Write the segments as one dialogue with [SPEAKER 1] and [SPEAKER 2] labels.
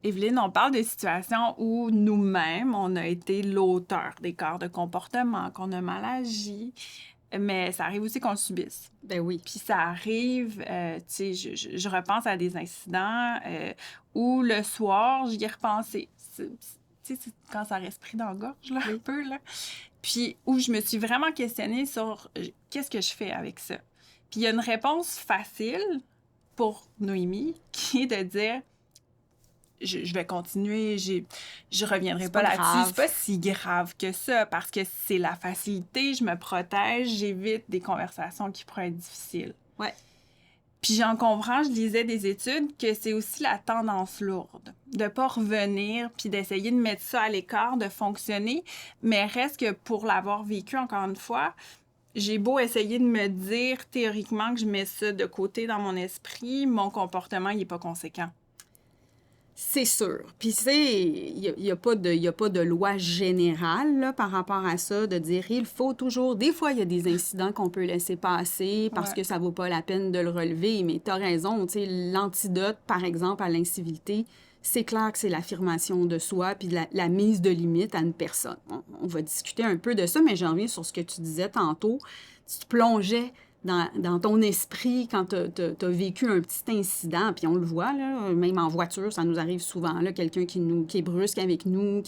[SPEAKER 1] Évelyne, on parle de situations où nous-mêmes, on a été l'auteur d'écarts de comportement, qu'on a mal agi, mais ça arrive aussi qu'on le subisse.
[SPEAKER 2] Ben oui.
[SPEAKER 1] Puis ça arrive, tu sais, je repense à des incidents où le soir, j'y ai repensé. Tu sais, quand ça reste pris dans la gorge, là, un peu, là. Puis où je me suis vraiment questionnée sur qu'est-ce que je fais avec ça. Puis il y a une réponse facile pour Noémie qui est de dire je vais continuer, je reviendrai pas là-dessus. C'est pas si grave que ça parce que c'est la facilité, je me protège, j'évite des conversations qui pourraient être difficiles.
[SPEAKER 2] Ouais.
[SPEAKER 1] Puis j'en comprends, je lisais des études que c'est aussi la tendance lourde de pas revenir puis d'essayer de mettre ça à l'écart, de fonctionner, mais reste que pour l'avoir vécu encore une fois, j'ai beau essayer de me dire théoriquement que je mets ça de côté dans mon esprit, mon comportement il est pas conséquent.
[SPEAKER 2] C'est sûr. Puis, tu sais, il n'y a pas de loi générale là, par rapport à ça, de dire il faut toujours... Des fois, il y a des incidents qu'on peut laisser passer parce que ça vaut pas la peine de le relever. Mais tu as raison, tu sais, l'antidote, par exemple, à l'incivilité, c'est clair que c'est l'affirmation de soi puis la mise de limite à une personne. On va discuter un peu de ça, mais j'en reviens sur ce que tu disais tantôt. Tu te plongeais dans ton esprit quand tu as vécu un petit incident, puis on le voit, là, même en voiture, ça nous arrive souvent, là, quelqu'un qui est brusque avec nous.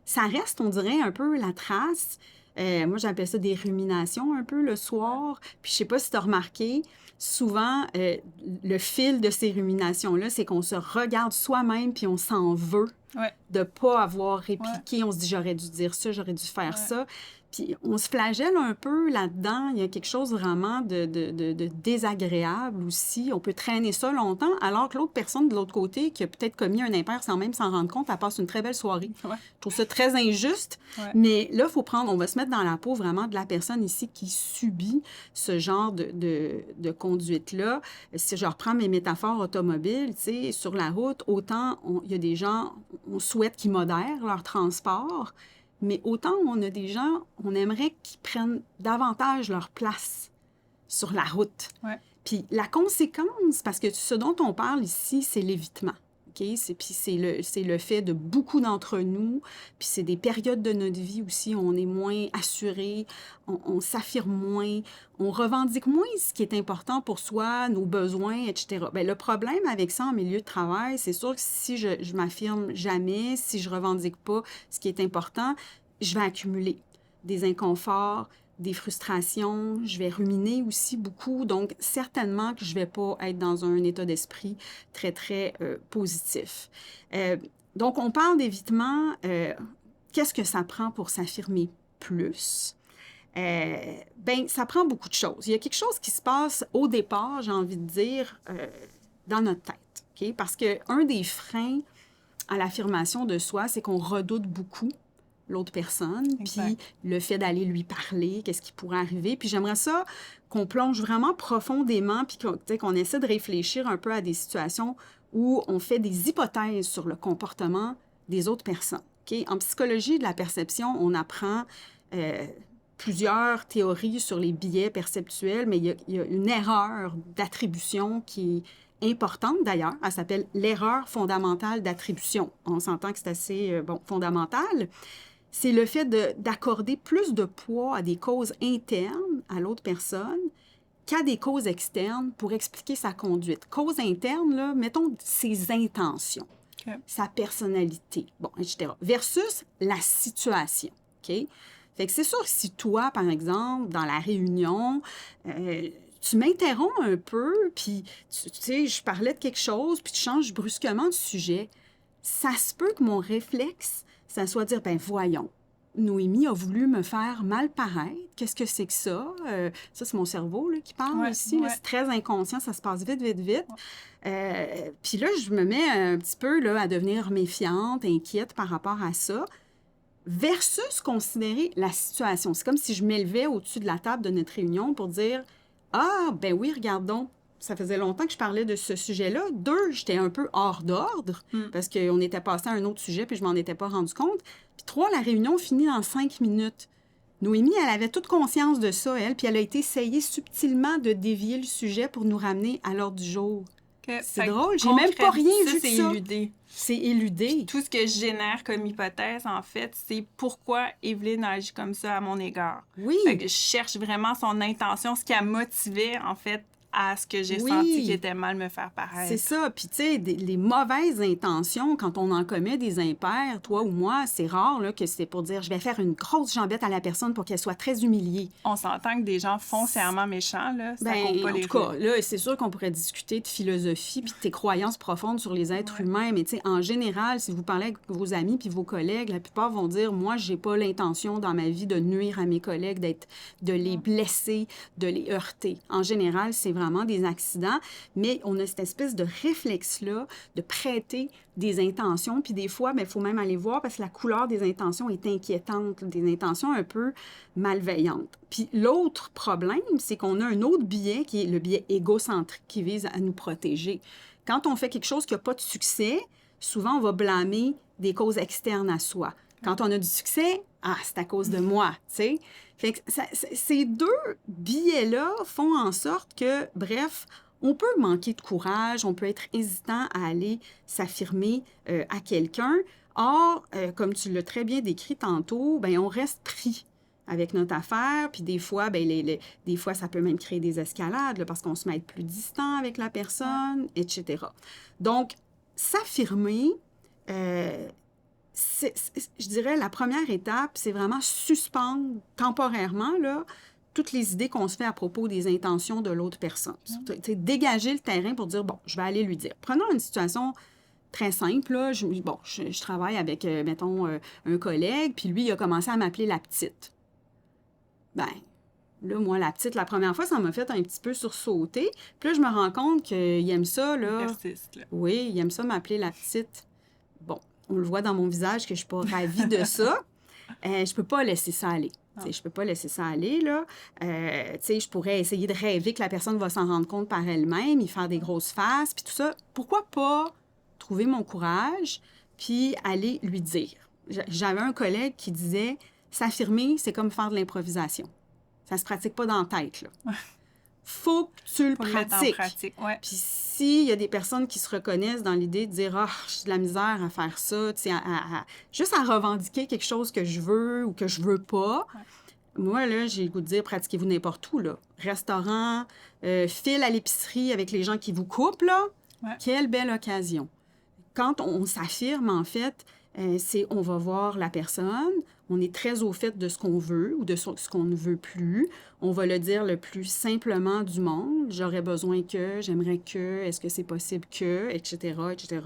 [SPEAKER 2] Ça reste, on dirait, un peu la trace. Moi, j'appelle ça des ruminations un peu le soir. Puis je sais pas si tu as remarqué, souvent, le fil de ces ruminations-là, c'est qu'on se regarde soi-même puis on s'en veut de pas avoir répliqué. On se dit, j'aurais dû dire ça, j'aurais dû faire ça. Puis on se flagelle un peu là-dedans. Il y a quelque chose vraiment de désagréable aussi. On peut traîner ça longtemps, alors que l'autre personne de l'autre côté, qui a peut-être commis un impair sans même s'en rendre compte, elle passe une très belle soirée. Je trouve ça très injuste. Mais là, on va se mettre dans la peau vraiment de la personne ici qui subit ce genre de conduite-là. Si je reprends mes métaphores automobiles, tu sais, sur la route, autant il y a des gens, on souhaite qu'ils modèrent leur transport, mais autant on a des gens, on aimerait qu'ils prennent davantage leur place sur la route. Puis la conséquence, parce que ce dont on parle ici, c'est l'évitement. Okay? Puis c'est le fait de beaucoup d'entre nous, puis c'est des périodes de notre vie aussi où on est moins assuré, on s'affirme moins, on revendique moins ce qui est important pour soi, nos besoins, etc. Bien, le problème avec ça en milieu de travail, c'est sûr que si je m'affirme jamais, si je revendique pas ce qui est important, je vais accumuler des inconforts, des frustrations, je vais ruminer aussi beaucoup. Donc, certainement que je ne vais pas être dans un état d'esprit très, très positif. Donc, on parle d'évitement. Qu'est-ce que ça prend pour s'affirmer plus? Bien, ça prend beaucoup de choses. Il y a quelque chose qui se passe au départ, j'ai envie de dire, dans notre tête. Okay? Parce qu'un des freins à l'affirmation de soi, c'est qu'on redoute beaucoup l'autre personne, puis le fait d'aller lui parler, qu'est-ce qui pourrait arriver. Puis j'aimerais ça qu'on plonge vraiment profondément, puis qu'on essaie de réfléchir un peu à des situations où on fait des hypothèses sur le comportement des autres personnes. Okay? En psychologie de la perception, on apprend plusieurs théories sur les biais perceptuels, mais il y a une erreur d'attribution qui est importante d'ailleurs. Elle s'appelle l'erreur fondamentale d'attribution. On s'entend que c'est assez fondamental. C'est le fait d'accorder plus de poids à des causes internes à l'autre personne qu'à des causes externes pour expliquer sa conduite. Cause interne, là, mettons ses intentions, sa personnalité, etc. Versus la situation, OK? Fait que c'est sûr que si toi, par exemple, dans la réunion, tu m'interromps un peu, puis tu sais, je parlais de quelque chose, puis tu changes brusquement de sujet, ça se peut que mon réflexe, ça soit de dire, ben voyons, Noémie a voulu me faire mal paraître. Qu'est-ce que c'est que ça? Ça, c'est mon cerveau là, qui parle ici. Là, c'est très inconscient, ça se passe vite, vite, vite. Puis là, je me mets un petit peu là, à devenir méfiante, inquiète par rapport à ça, versus considérer la situation. C'est comme si je m'élevais au-dessus de la table de notre réunion pour dire, ah, ben oui, regarde donc, ça faisait longtemps que je parlais de ce sujet-là. 2, j'étais un peu hors d'ordre parce qu'on était passé à un autre sujet puis je m'en étais pas rendu compte. Puis 3, la réunion finit dans 5 minutes. Noémie, elle avait toute conscience de ça, elle, puis elle a été essayée subtilement de dévier le sujet pour nous ramener à l'ordre du jour. C'est drôle, j'ai même pas rien vu de ça.
[SPEAKER 1] C'est éludé.
[SPEAKER 2] C'est éludé.
[SPEAKER 1] Puis tout ce que je génère comme hypothèse, en fait, c'est pourquoi Évelyne agit comme ça à mon égard.
[SPEAKER 2] Oui.
[SPEAKER 1] Fait que je cherche vraiment son intention, ce qui a motivé, en fait, à ce que j'ai senti qui était mal me faire paraître.
[SPEAKER 2] C'est ça. Puis, tu sais, les mauvaises intentions, quand on en commet des impairs, toi ou moi, c'est rare là, que c'est pour dire je vais faire une grosse jambette à la personne pour qu'elle soit très humiliée.
[SPEAKER 1] On s'entend que des gens foncièrement méchants, là, ça compte pas les
[SPEAKER 2] en tout cas, là, c'est sûr qu'on pourrait discuter de philosophie puis de tes croyances profondes sur les êtres humains, mais tu sais, en général, si vous parlez avec vos amis puis vos collègues, la plupart vont dire moi, j'ai pas l'intention dans ma vie de nuire à mes collègues, de les blesser, de les heurter. En général, c'est vraiment des accidents, mais on a cette espèce de réflexe-là de prêter des intentions, puis des fois, il faut même aller voir parce que la couleur des intentions est inquiétante, des intentions un peu malveillantes. Puis l'autre problème, c'est qu'on a un autre biais qui est le biais égocentrique qui vise à nous protéger. Quand on fait quelque chose qui n'a pas de succès, souvent on va blâmer des causes externes à soi. Quand on a du succès, c'est à cause de moi, tu sais. Fait que ces deux biais-là font en sorte que, bref, on peut manquer de courage, on peut être hésitant à aller s'affirmer à quelqu'un. Or, comme tu l'as très bien décrit tantôt, on reste pris avec notre affaire, puis des fois, des fois, ça peut même créer des escalades là, parce qu'on se met à être plus distant avec la personne, etc. Donc, s'affirmer... je dirais, la première étape, c'est vraiment suspendre temporairement là, toutes les idées qu'on se fait à propos des intentions de l'autre personne. Dégager le terrain pour dire, bon, je vais aller lui dire. Prenons une situation très simple. Là. Je travaille avec, mettons, un collègue, puis lui, il a commencé à m'appeler la petite. Là, moi, la petite, la première fois, ça m'a fait un petit peu sursauter. Puis là, je me rends compte qu'il aime ça, là.
[SPEAKER 1] Il persiste, là.
[SPEAKER 2] Oui, il aime ça m'appeler la petite. Bon. On le voit dans mon visage que je ne suis pas ravie de ça. Je ne peux pas laisser ça aller. Je ne peux pas laisser ça aller, là. Je pourrais essayer de rêver que la personne va s'en rendre compte par elle-même, y faire des grosses faces, puis tout ça. Pourquoi pas trouver mon courage, puis aller lui dire? J'avais un collègue qui disait « S'affirmer, c'est comme faire de l'improvisation. Ça ne se pratique pas dans la tête, là. » Faut que tu le pratiques.
[SPEAKER 1] Ouais.
[SPEAKER 2] Puis s'il y a des personnes qui se reconnaissent dans l'idée de dire « j'ai de la misère à faire ça », juste à revendiquer quelque chose que je veux ou que je veux pas, moi, là, j'ai le goût de dire « pratiquez-vous n'importe où, là. Restaurant, file à l'épicerie avec les gens qui vous coupent, là. Quelle belle occasion. » Quand on s'affirme, en fait, on va voir la personne, on est très au fait de ce qu'on veut ou de ce qu'on ne veut plus. On va le dire le plus simplement du monde. J'aurais besoin que, j'aimerais que, est-ce que c'est possible que, etc., etc.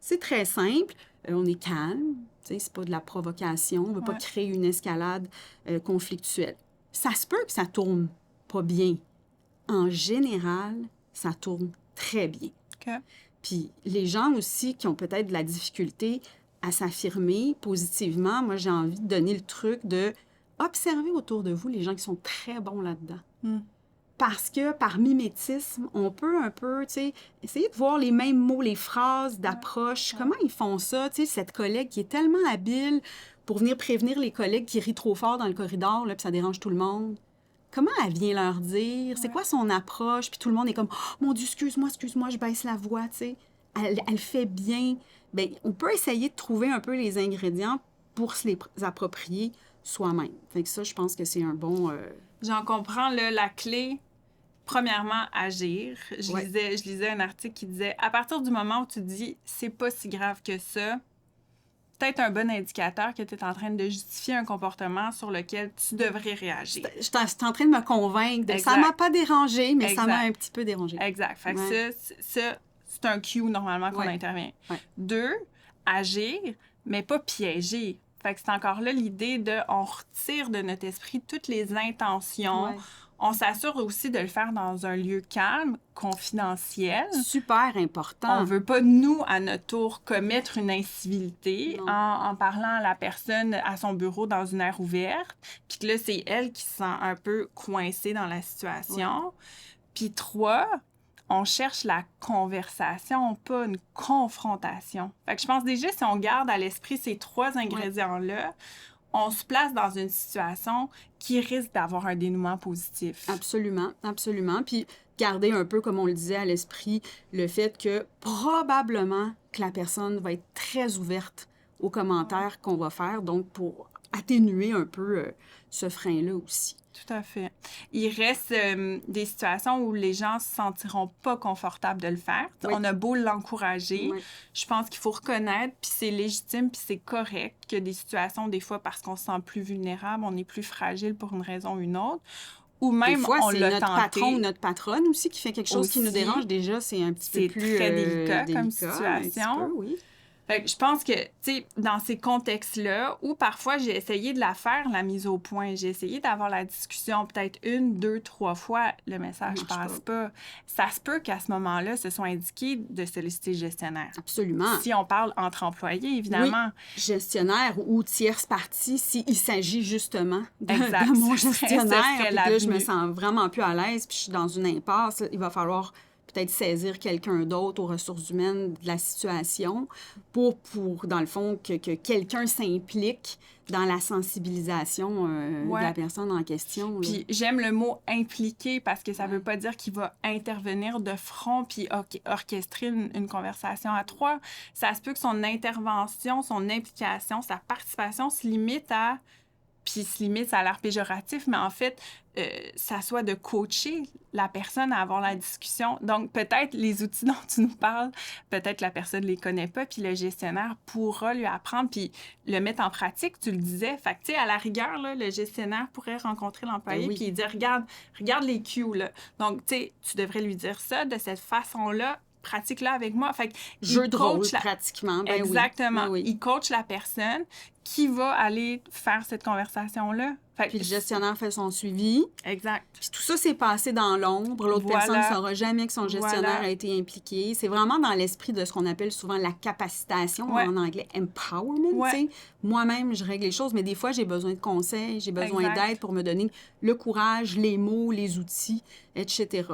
[SPEAKER 2] C'est très simple. On est calme. C'est pas de la provocation. On ne veut pas créer une escalade conflictuelle. Ça se peut que ça tourne pas bien. En général, ça tourne très bien. Puis les gens aussi qui ont peut-être de la difficulté à s'affirmer positivement, moi, j'ai envie de donner le truc de observer autour de vous les gens qui sont très bons là-dedans. Parce que par mimétisme, on peut un peu, tu sais, essayer de voir les mêmes mots, les phrases d'approche. Comment ils font ça? Tu sais, cette collègue qui est tellement habile pour venir prévenir les collègues qui rient trop fort dans le corridor, là, puis ça dérange tout le monde. Comment elle vient leur dire? C'est quoi son approche? Puis tout le monde est comme « Mon Dieu, excuse-moi, je baisse la voix, tu sais. » Elle fait bien. Bien, on peut essayer de trouver un peu les ingrédients pour se les approprier soi-même. Fait que ça, je pense que c'est un bon...
[SPEAKER 1] J'en comprends, là, la clé, premièrement, agir. Je lisais un article qui disait « À partir du moment où tu dis « c'est pas si grave que ça », peut-être un bon indicateur que tu es en train de justifier un comportement sur lequel tu devrais réagir.
[SPEAKER 2] Je suis en train de me convaincre de ça m'a pas dérangé, mais ça m'a un petit peu dérangé.
[SPEAKER 1] Exact. Fait que ça, c'est un cue normalement qu'on intervient. 2, agir, mais pas piéger. Fait que c'est encore là l'idée de on retire de notre esprit toutes les intentions. On s'assure aussi de le faire dans un lieu calme, confidentiel.
[SPEAKER 2] Super important.
[SPEAKER 1] On veut pas, nous, à notre tour, commettre une incivilité en parlant à la personne à son bureau dans une aire ouverte. Puis que là, c'est elle qui se sent un peu coincée dans la situation. Puis 3, on cherche la conversation, pas une confrontation. Fait que je pense déjà, si on garde à l'esprit ces 3 ingrédients-là, on se place dans une situation qui risque d'avoir un dénouement positif.
[SPEAKER 2] Absolument, absolument. Puis garder un peu, comme on le disait, à l'esprit, le fait que probablement que la personne va être très ouverte aux commentaires qu'on va faire, donc pour atténuer un peu ce frein-là aussi.
[SPEAKER 1] Tout à fait. Il reste des situations où les gens se sentiront pas confortables de le faire. Oui. On a beau l'encourager. Oui. Je pense qu'il faut reconnaître, puis c'est légitime, puis c'est correct que des situations, des fois, parce qu'on se sent plus vulnérable, on est plus fragile pour une raison ou une autre, ou même
[SPEAKER 2] des fois,
[SPEAKER 1] on l'a
[SPEAKER 2] notre
[SPEAKER 1] tenté.
[SPEAKER 2] Patron ou notre patronne aussi qui fait quelque chose qui nous dérange. Déjà, c'est un petit peu plus
[SPEAKER 1] très délicat comme
[SPEAKER 2] situation.
[SPEAKER 1] Un petit peu, oui. Fait que je pense que, tu sais, dans ces contextes-là, où parfois j'ai essayé de la faire, la mise au point, j'ai essayé d'avoir la discussion peut-être 1, 2, 3 fois, le message passe pas. Ça se peut qu'à ce moment-là, ce soit indiqué de solliciter le gestionnaire.
[SPEAKER 2] Absolument.
[SPEAKER 1] Si on parle entre employés, évidemment.
[SPEAKER 2] Oui, gestionnaire ou tierce partie, s'il s'agit justement de mon gestionnaire, puis là, je me sens vraiment plus à l'aise, puis je suis dans une impasse, il va falloir peut-être saisir quelqu'un d'autre aux ressources humaines de la situation pour dans le fond, que quelqu'un s'implique dans la sensibilisation de la personne en question.
[SPEAKER 1] Puis j'aime le mot « impliquer » parce que ça veut pas dire qu'il va intervenir de front puis orchestrer une conversation à trois. Ça se peut que son intervention, son implication, sa participation se limite à... Puis se limite, ça a l'air péjoratif, mais en fait, ça soit de coacher la personne à avoir la discussion. Donc, peut-être les outils dont tu nous parles, peut-être la personne ne les connaît pas, puis le gestionnaire pourra lui apprendre, puis le mettre en pratique, tu le disais. Fait que, tu sais, à la rigueur, là, le gestionnaire pourrait rencontrer l'employé puis dire, regarde les cues, là. Donc, tu sais, tu devrais lui dire ça de cette façon-là, pratique-là avec moi. Fait que
[SPEAKER 2] jeu de rôle, pratiquement. Ben
[SPEAKER 1] exactement.
[SPEAKER 2] Oui.
[SPEAKER 1] Il coach la personne qui va aller faire cette conversation-là.
[SPEAKER 2] Puis le gestionnaire fait son suivi.
[SPEAKER 1] Exact.
[SPEAKER 2] Puis tout ça, c'est passé dans l'ombre. L'autre personne ne saura jamais que son gestionnaire a été impliqué. C'est vraiment dans l'esprit de ce qu'on appelle souvent la capacitation, en anglais, empowerment. Moi-même, je règle les choses, mais des fois, j'ai besoin de conseils, j'ai besoin d'aide pour me donner le courage, les mots, les outils, etc.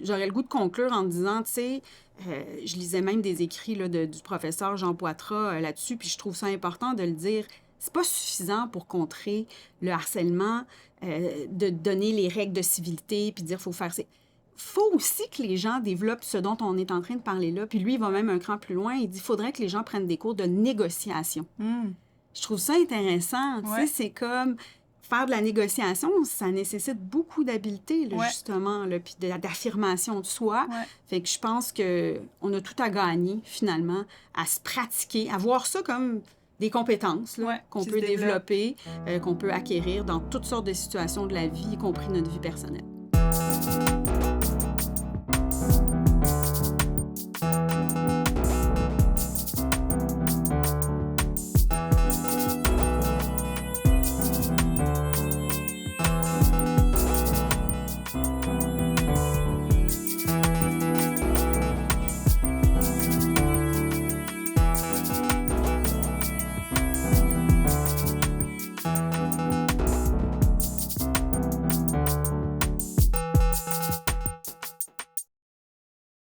[SPEAKER 2] J'aurais le goût de conclure en disant, tu sais, je lisais même des écrits là, du professeur Jean Poitras là-dessus, puis je trouve ça important de le dire. C'est pas suffisant pour contrer le harcèlement, de donner les règles de civilité, puis dire qu'il faut faire... faut aussi que les gens développent ce dont on est en train de parler là. Puis lui, il va même un cran plus loin. Il dit qu'il faudrait que les gens prennent des cours de négociation. Je trouve ça intéressant. Tu sais, c'est comme... Faire de la négociation, ça nécessite beaucoup d'habileté, là, justement, là, puis d'affirmation de soi. Fait que je pense qu'on a tout à gagner, finalement, à se pratiquer, à voir ça comme des compétences là, qu'on peut développer, qu'on peut acquérir dans toutes sortes de situations de la vie, y compris notre vie personnelle.